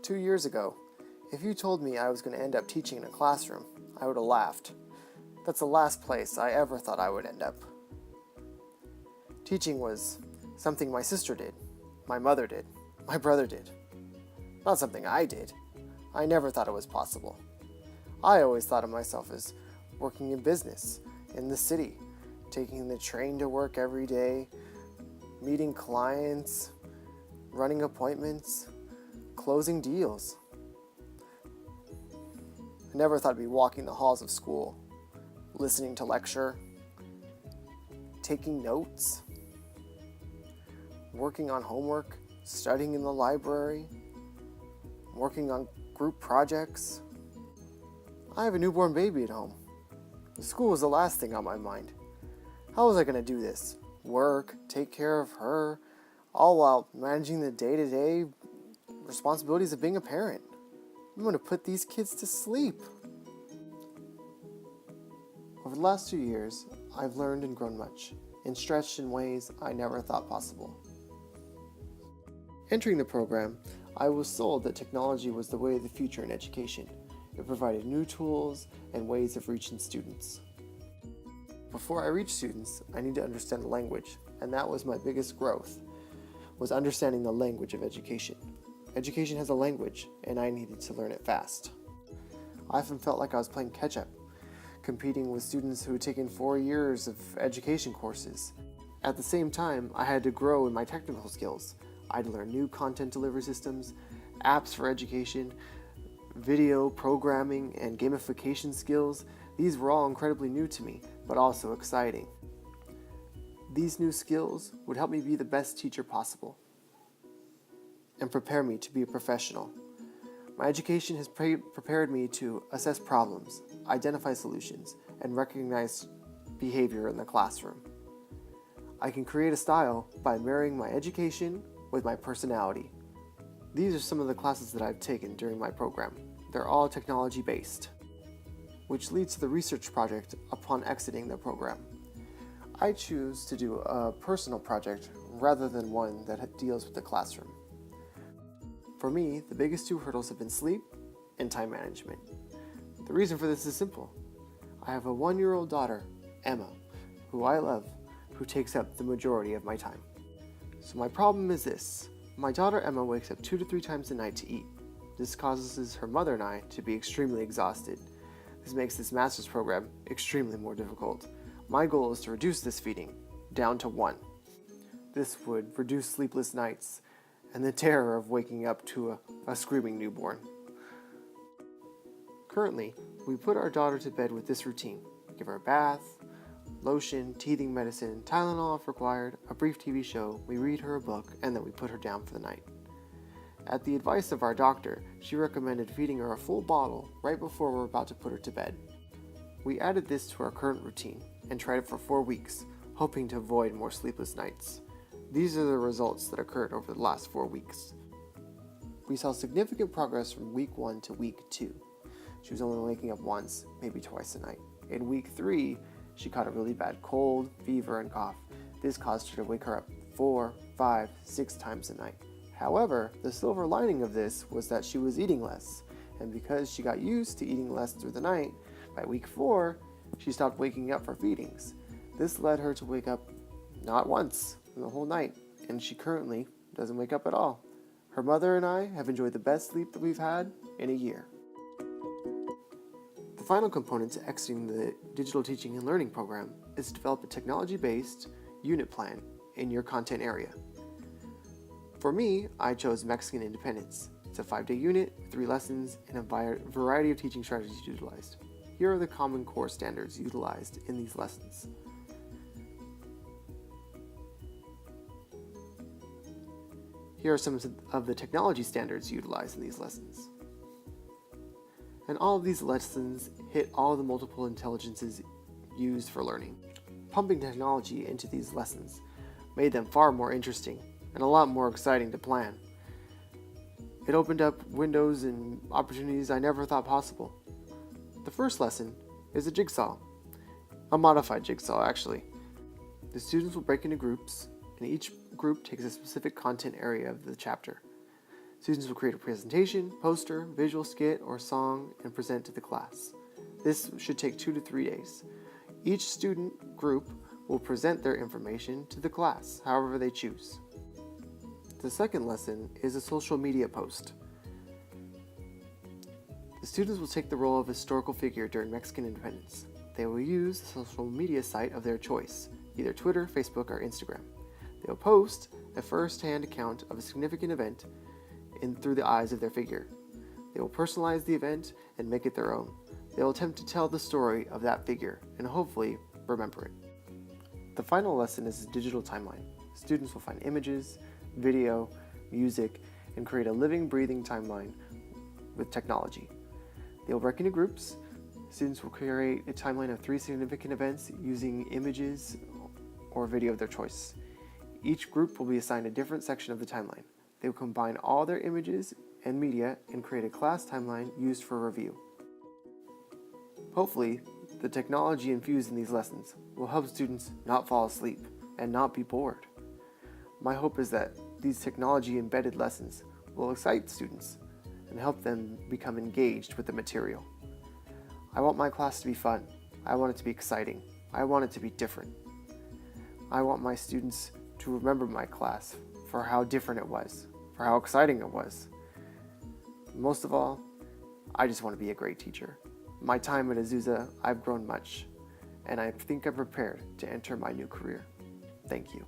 2 years ago, if you told me I was going to end up teaching in a classroom, I would have laughed. That's the last place I ever thought I would end up. Teaching was something my sister did, my mother did, my brother did. Not something I did. I never thought it was possible. I always thought of myself as working in business, in the city, taking the train to work every day, meeting clients, running appointments, closing deals. I never thought I'd be walking the halls of school, listening to lecture, taking notes, working on homework, studying in the library, working on group projects. I have a newborn baby at home. School was the last thing on my mind. How was I going to do this? Work, take care of her, all while managing the day-to-day responsibilities of being a parent. I'm going to put these kids to sleep. Over the last 2 years, I've learned and grown much, and stretched in ways I never thought possible. Entering the program, I was sold that technology was the way of the future in education. It provided new tools and ways of reaching students. Before I reached students, I need to understand the language, and that was my biggest growth, was understanding the language of education. Education has a language, and I needed to learn it fast. I often felt like I was playing catch-up, competing with students who had taken 4 years of education courses. At the same time, I had to grow in my technical skills. I had to learn new content delivery systems, apps for education, video programming, and gamification skills. These were all incredibly new to me, but also exciting. These new skills would help me be the best teacher possible and prepare me to be a professional. My education has prepared me to assess problems, identify solutions, and recognize behavior in the classroom. I can create a style by marrying my education with my personality. These are some of the classes that I've taken during my program. They're all technology-based, which leads to the research project upon exiting the program. I choose to do a personal project rather than one that deals with the classroom. For me, the biggest 2 hurdles have been sleep and time management. The reason for this is simple. I have a 1-year-old daughter, Emma, who I love, who takes up the majority of my time. So my problem is this. My daughter Emma wakes up 2 to 3 times a night to eat. This causes her mother and I to be extremely exhausted. This makes this master's program extremely more difficult. My goal is to reduce this feeding down to 1. This would reduce sleepless nights and the terror of waking up to a screaming newborn. Currently, we put our daughter to bed with this routine. Give her a bath, lotion, teething medicine, Tylenol if required, a brief TV show, we read her a book, and then we put her down for the night. At the advice of our doctor, she recommended feeding her a full bottle right before we're about to put her to bed. We added this to our current routine and tried it for 4 weeks, hoping to avoid more sleepless nights. These are the results that occurred over the last 4 weeks. We saw significant progress from week 1 to week 2. She was only waking up once, maybe twice a night. In week 3, she caught a really bad cold, fever, and cough. This caused her to wake her up 4, 5, 6 times a night. However, the silver lining of this was that she was eating less, and because she got used to eating less through the night, by week 4, she stopped waking up for feedings. This led her to wake up not once in the whole night, and she currently doesn't wake up at all. Her mother and I have enjoyed the best sleep that we've had in a year. The final component to exiting the digital teaching and learning program is to develop a technology-based unit plan in your content area. For me, I chose Mexican Independence. It's a 5-day unit, 3 lessons, and a variety of teaching strategies utilized. Here are the common core standards utilized in these lessons. Here are some of the technology standards utilized in these lessons. And all of these lessons hit all the multiple intelligences used for learning. Pumping technology into these lessons made them far more interesting and a lot more exciting to plan. It opened up windows and opportunities I never thought possible. The first lesson is a jigsaw, a modified jigsaw actually. The students will break into groups, and each group takes a specific content area of the chapter. Students will create a presentation, poster, visual skit, or song and present to the class. This should take 2 to 3 days. Each student group will present their information to the class, however they choose. The second lesson is a social media post. The students will take the role of a historical figure during Mexican independence. They will use the social media site of their choice, either Twitter, Facebook, or Instagram. They will post a first-hand account of a significant event through the eyes of their figure. They will personalize the event and make it their own. They will attempt to tell the story of that figure and hopefully remember it. The final lesson is a digital timeline. Students will find images, video, music, and create a living, breathing timeline with technology. They will work into groups. Students will create a timeline of 3 significant events using images or video of their choice. Each group will be assigned a different section of the timeline. They will combine all their images and media and create a class timeline used for review. Hopefully, the technology infused in these lessons will help students not fall asleep and not be bored. My hope is that these technology-embedded lessons will excite students and help them become engaged with the material. I want my class to be fun. I want it to be exciting. I want it to be different. I want my students to remember my class for how different it was, for how exciting it was. Most of all, I just want to be a great teacher. My time at Azusa, I've grown much, and I think I'm prepared to enter my new career. Thank you.